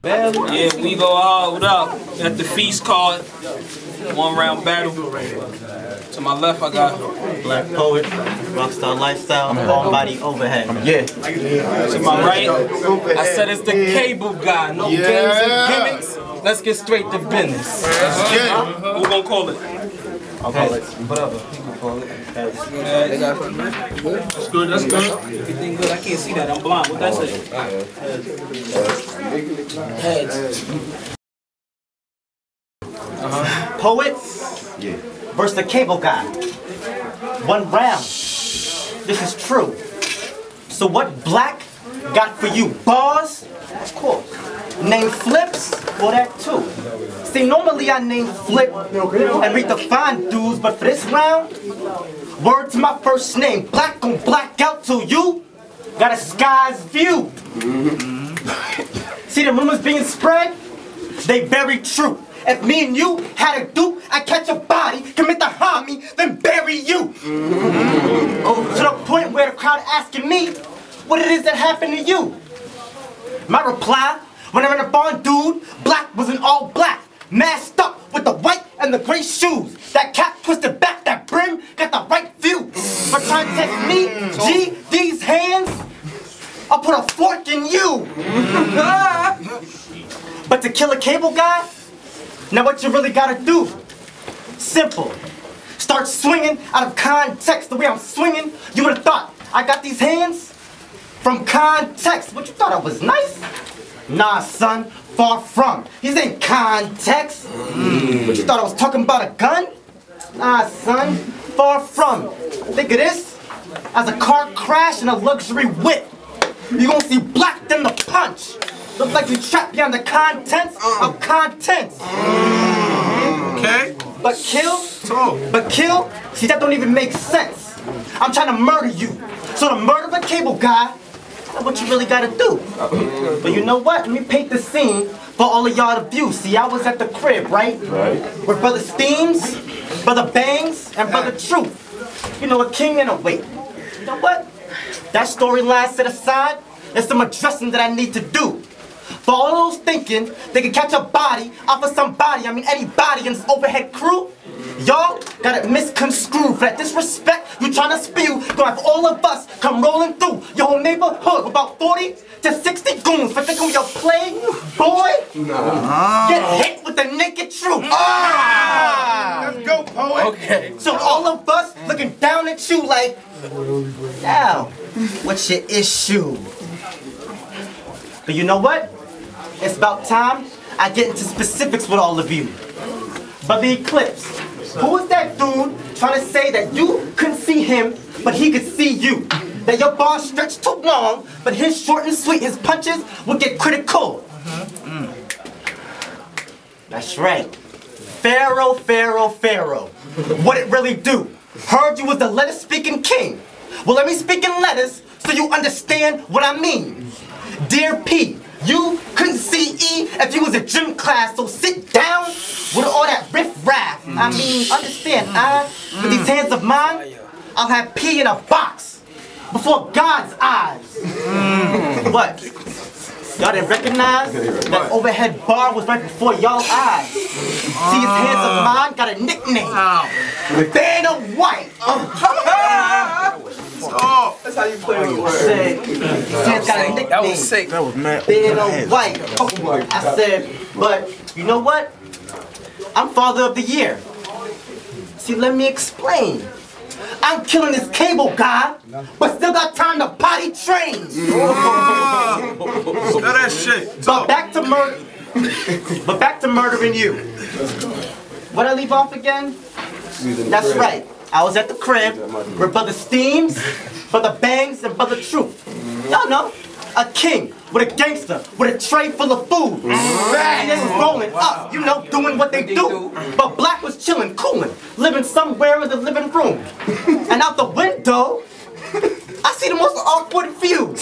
Yeah, we go hard. What up? Got the feast card. 1 round battle. To my left, I got Blackpoet, Rockstar Lifestyle, all body overhead. yeah. To my right, I said it's the cable guy. No games and gimmicks. Let's get straight to business. Let's get it. Who gonna call it? I'll call it. Whatever. You can call it. That's good. That's good. Everything good. I can't see that. I'm blind. What that say? Heads. Poet versus the cable guy. 1 round. This is true. So what Black got for you? Bars? Of course. Name flips? Well, that too. See, normally I name flip and redefine dudes, but for this round, word to my first name. Black gon' black out till you got a sky's view. See the rumors being spread? They very true. If me and you had a dupe, I'd catch a body, commit the homie, then bury you. To the point where the crowd asking me what it is that happened to you. My reply, when I'm in a barn, dude, Black was in all black, masked up with the white and the gray shoes. That cap twisted back, that brim got the right view. But trying to test me, G, these hands, I'll put a fork in you. But to kill a cable guy, now what you really gotta do? Simple. Start swinging out of context. The way I'm swinging, you would've thought I got these hands from context. What, you thought I was nice? Nah, son, far from. These ain't context. What, you thought I was talking about a gun? Nah, son, far from. Think of this as a car crash in a luxury whip. You gonna see Black than the punch. Look like you trapped behind the contents of contents. Okay. But kill, see that don't even make sense. I'm trying to murder you. So to murder the cable guy, that's what you really gotta do. But you know what? Let me paint the scene for all of y'all to view. See, I was at the crib, right? With Brother Steams, Brother Bangs, and Brother Truth. You know, a king and a weight. You know what? That storyline set aside, there's some addressing that I need to do. For all those thinking they can catch a body off of somebody, I mean anybody in this overhead crew, y'all got it misconstrued. For that disrespect you trying to spew, gonna have all of us come rolling through your whole neighborhood with about 40 to 60 goons for thinking we your play, boy. Get hit with the naked truth. Let's go, Poet. Okay. So all of us looking down at you like, now, what's your issue? But you know what? It's about time I get into specifics with all of you. But the Eclipse, who is that dude trying to say that you couldn't see him, but he could see you? That your bars stretched too long, but his short and sweet, his punches would get critical. That's right. Pharaoh, Pharaoh, Pharaoh. What it really do? Heard you was the letter-speaking king. Well, let me speak in letters so you understand what I mean. Dear P, you couldn't see E if you was a gym class, so sit down with all that riff-raff. I mean, understand, with these hands of mine, I'll have P in a box before God's eyes. What? Y'all didn't recognize that overhead bar was right before y'all eyes. See, his hands of mine got a nickname. Banner White. That's how you play with the word. His hands got a nickname. That was sick. That was mad. Banner White. I said, but you know what? I'm Father of the Year. See, let me explain. I'm killing this cable guy, but still got time to potty train. That shit. But back to murdering you. What'd I leave off again? That's right. I was at the crib with Brother Steams, Brother Bangs, and Brother Truth. Y'all know, a king with a gangster with a tray full of food. And this is rolling up, you know, doing what they do. But Black was chilling, cooling, living somewhere in the living room. And out the window, I see the most awkward view.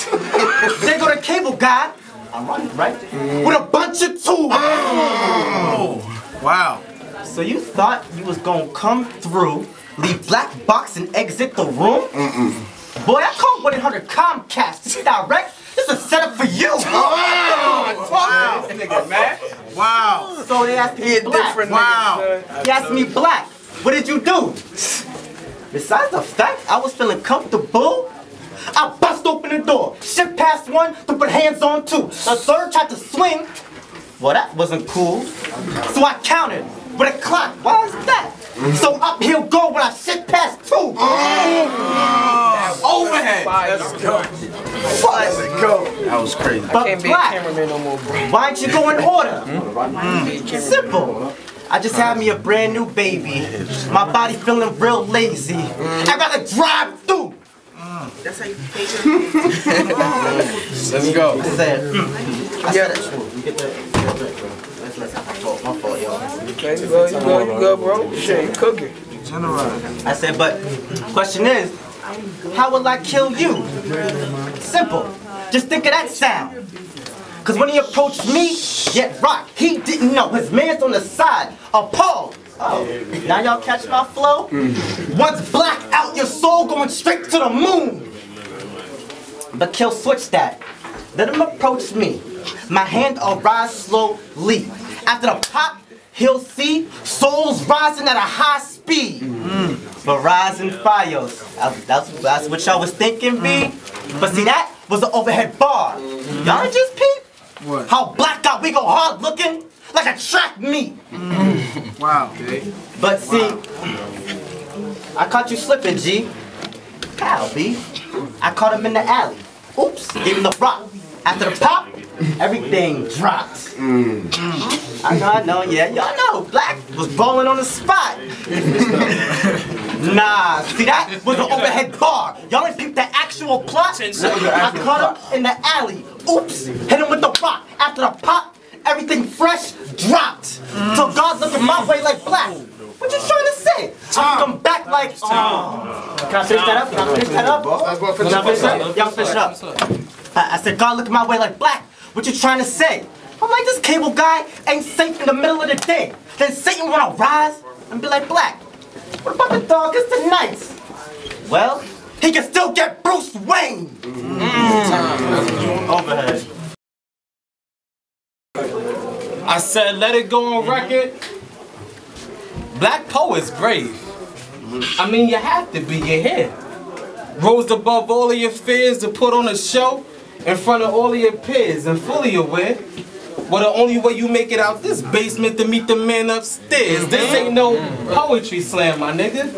They go to cable guy, I'm running, right? With a bunch of tools. Oh, wow. So you thought you was gonna come through, leave Black box and exit the room? Boy, I called 1-800 Comcast to direct This is a setup for you. Wow. So they asked me black. Wow. He asked me black. What did you do? Besides the fact I was feeling comfortable, I bust open the door. Shift past one to put hands on two. The third tried to swing. Well, that wasn't cool. So I countered with a clock. Why is that? So up he'll go when I shift past two. Overhead. That was crazy. But black, why don't you go in order? Simple. I just had me a brand new baby. My body feeling real lazy. I'd rather drive through. That's how you take it. Let's go. I said my fault, y'all. Okay, you go, bro. Shit, you cooking. I said, but question is, how will I kill you? Simple. Just think of that sound. Cause when he approached me, yet rock, he didn't know. His man's on the side, appalled. Oh, now y'all catch my flow? Once black out, your soul going straight to the moon. But Kill switch that. Let him approach me. My hand will rise slowly. After the pop, he'll see souls rising at a high speed. But rising fires. That's what y'all was thinking, B. But see, that was the overhead bar. Y'all just peep? What? How black got Wegohardtv looking like a track meet. Wow. But see, I caught you slipping, G. How, B? I caught him in the alley. Oops, gave him the rock. After the pop, everything dropped. I know, yeah, y'all know. Black was balling on the spot. Nah, see that was an overhead bar. Y'all ain't peeped the actual plot. I caught him in the alley. Oops, hit him with the rock. After the pop, everything fresh dropped. So God looking my way like black. What you trying to say? I come back like, Can I finish that up? Can I finish that up? Can I finish that up? Y'all finish it up. I said, God looking my way like black. What you trying to say? I'm like, this cable guy ain't safe in the middle of the day. Then Satan wanna rise and be like, black, what about the darkest of nights? Well, he can still get Bruce Wayne. Overhead. I said, let it go on record. Blackpoet's brave. I mean, you have to be. You're here. Rose above all of your fears to put on a show in front of all of your peers and fully aware. Well, the only way you make it out this basement to meet the man upstairs. This ain't no poetry slam, my nigga.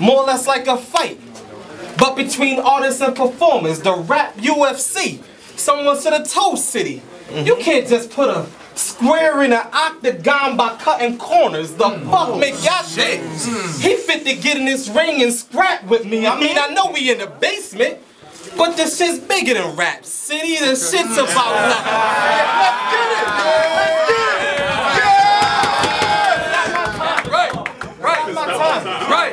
More or less like a fight. But between artists and performers, the rap UFC. Someone to the toe city. You can't just put a square in an octagon by cutting corners. The fuck make y'all shit? He fit to get in this ring and scrap with me. I mean, I know we in the basement, but this shit's bigger than rap city. The shit's about nothing. Let's get it. Let's get it. Right.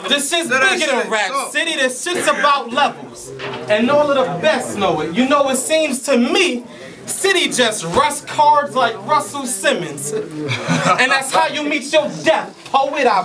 This shit's bigger than rap city. This shit's about levels, and all of the best know it. You know, it seems to me City just rust cards like Russell Simmons. And that's how you meet your death, poet. I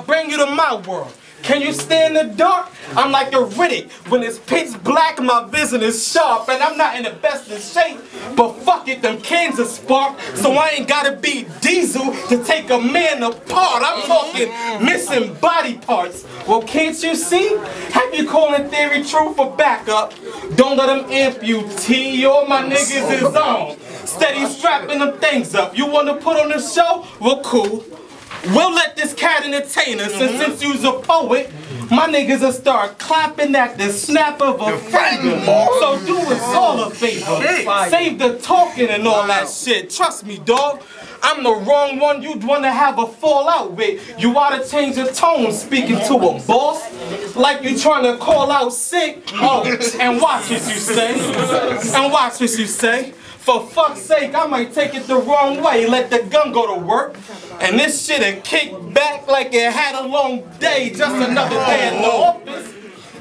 bring you to my world. Can you stay in the dark? I'm like a Riddick. When it's pitch black, my vision is sharp. And I'm not in the best of shape. But fuck it, them cans are spark. So I ain't gotta be Diesel to take a man apart. I'm talking missing body parts. Well, can't you see? Have you calling theory true for backup? Don't let them amputee. All my niggas is on. Steady strapping them things up. You wanna put on the show? Well, cool. We'll let this cat entertain us, and since you's a poet, my niggas will start clapping at the snap of a finger. So do us all a favor. Save the talking and all that shit. Trust me, dog. I'm the wrong one you'd want to have a fallout with. You ought to change your tone speaking to a boss. Like you trying to call out sick. Oh, and watch what you say. And watch what you say. For fuck's sake, I might take it the wrong way. Let the gun go to work. And this shit'll kick back like it had a long day. Just another day in the office.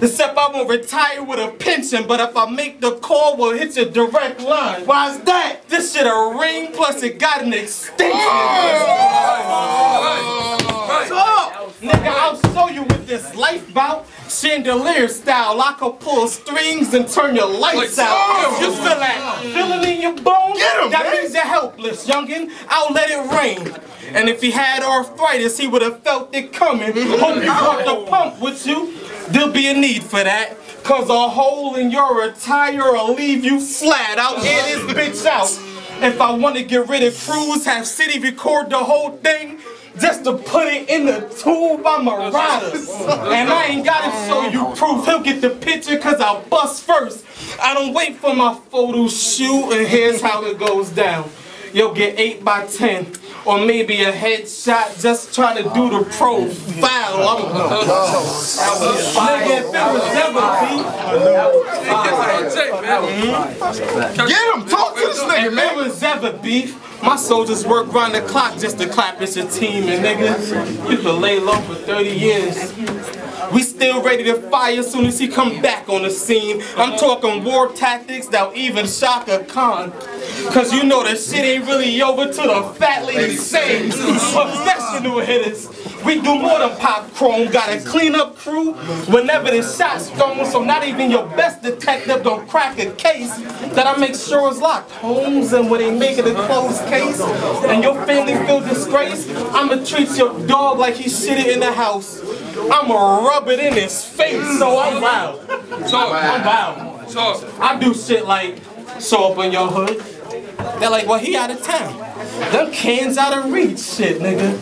Except I won't retire with a pension. But if I make the call, we'll hit your direct line. Why's that? This shit'll ring, plus it got an extension. Nigga, I'll show you what this life bout. Chandelier style, I could pull strings and turn your lights out. You feel that feeling in your bones? That means you're helpless, youngin'. I'll let it rain. And if he had arthritis, he would have felt it coming. Hope you brought the pump with you. There'll be a need for that. Cause a hole in your attire will leave you flat. I'll hear this bitch out. If I want to get rid of Cruz, have City record the whole thing, just to put it in the tube, I'm a rider. And I ain't gotta show you proof. He'll get the picture cause I'll bust first. I don't wait for my photo shoot, and here's how it goes down. You'll get 8 by 10. Or maybe a headshot just trying to do the profile. Nigga, if it was ever beef. Get him! Talk to this nigga, man! If it was ever beef, my soldiers work round the clock just to clap at your team. And nigga, you could lay low for 30 years. We still ready to fire as soon as he come back on the scene. I'm talking war tactics that'll even shock a Khan. Cause you know the shit ain't really over till the fat lady sings. Professional hitters. We do more than pop chrome. Got a clean up crew whenever the shot's thrown. So not even your best detective don't crack a case that I make sure is locked. Homes, and when they make it a closed case and your family feel disgraced, I'ma treat your dog like he shitted in the house. I'ma rub it in his face. So I'm wild. I'm wild. I do shit like show up in your hood. They're like, well, he out of town. Them cans out of reach, shit, nigga.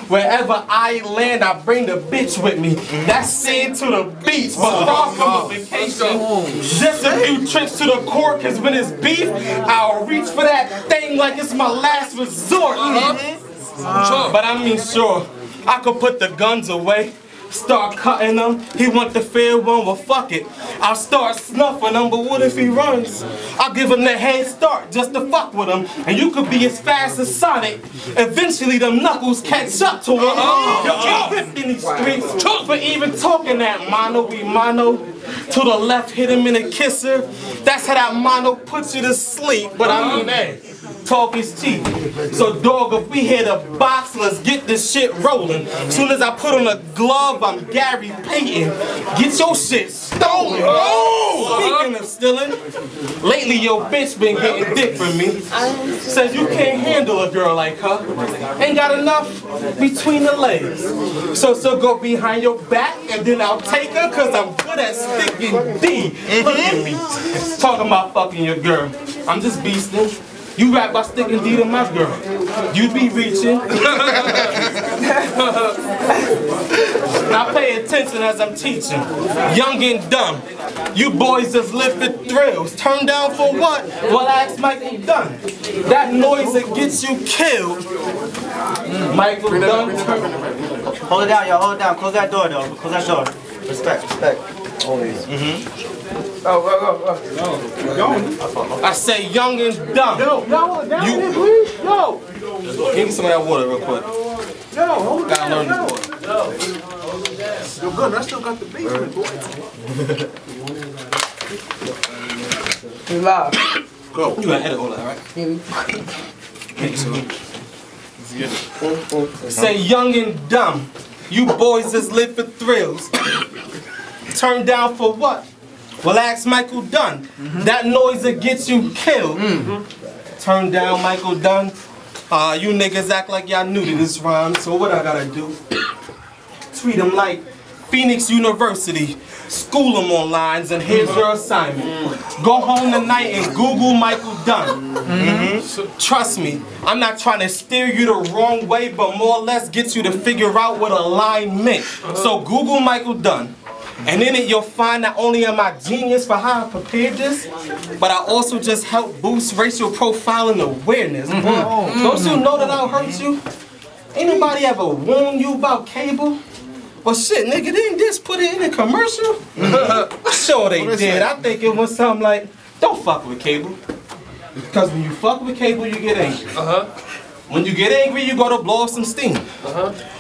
Wherever I land, I bring the bitch with me. That's sand to the beach, but far from a vacation. Just a few trips to the court, cause when it's beef, I'll reach for that thing like it's my last resort. But I mean, sure, I could put the guns away. Start cutting them. He want the fair one, well fuck it. I'll start snuffing him, but what if he runs? I'll give him the head start just to fuck with him. And you could be as fast as Sonic. Eventually them knuckles catch up to him. You'll get ripped in these streets for even talking that mano y mano. To the left, hit him in a kisser. That's how that mono puts you to sleep. But I mean, hey, talk is cheap. So dog, if we hit a box, let's get this shit rolling. Soon as I put on a glove, I'm Gary Payton. Get your shit stolen. Speaking of stealing, lately your bitch been getting dick from me. Says you can't handle a girl like her. Ain't got enough between the legs. So go behind your back and then I'll take her cause I'm good at sticking D. Look at me. Talking about fucking your girl. I'm just beasting. You rap by sticking D to my girl. You be reaching. Now pay attention as I'm teaching. Young and dumb. You boys just live for thrills. Turn down for what? Well, ask Michael Dunn. That noise that gets you killed. Michael Dunn. Hold it down, y'all. Hold it down. Close that door, though. Close that door. Respect. Always. I say young and dumb. You please? No. Give me some of that water real quick. Gotta learn this water. Yo, good. I still got the beef, boy. You live. Go. You gotta edit all that, right? Say young and dumb. You boys just live for thrills. Turn down for what? Well, ask Michael Dunn. That noise that gets you killed. Turn down Michael Dunn. You niggas act like y'all new to this rhyme, so what I gotta do? Treat them like Phoenix University. School them on lines, and here's your assignment. Go home tonight and Google Michael Dunn. Trust me, I'm not trying to steer you the wrong way, but more or less get you to figure out what a line meant. So Google Michael Dunn. And in it you'll find not only am I genius for how I prepared this, but I also just help boost racial profiling awareness. Don't you know that I'll hurt you? Ain't nobody ever warned you about cable? Well shit, nigga, didn't this put it in a commercial? Sure they did. I think it was something like, don't fuck with cable. Because when you fuck with cable, you get angry. When you get angry, you go to blow off some steam.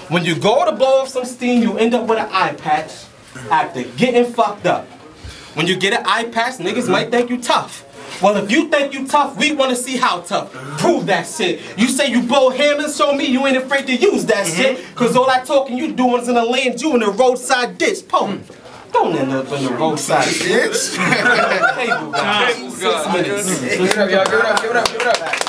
When you go to blow off some steam, you end up with an eye patch after getting fucked up. When you get an eye patch, niggas might think you tough. Well, if you think you tough, we want to see how tough. Prove that shit. You say you blow hammers, show me you ain't afraid to use that shit. Cause all that talking you doing is gonna land you in a roadside ditch. Don't Don't end up in the roadside bitch. Cable guy. 6 minutes. Give it up, y'all. Give it up.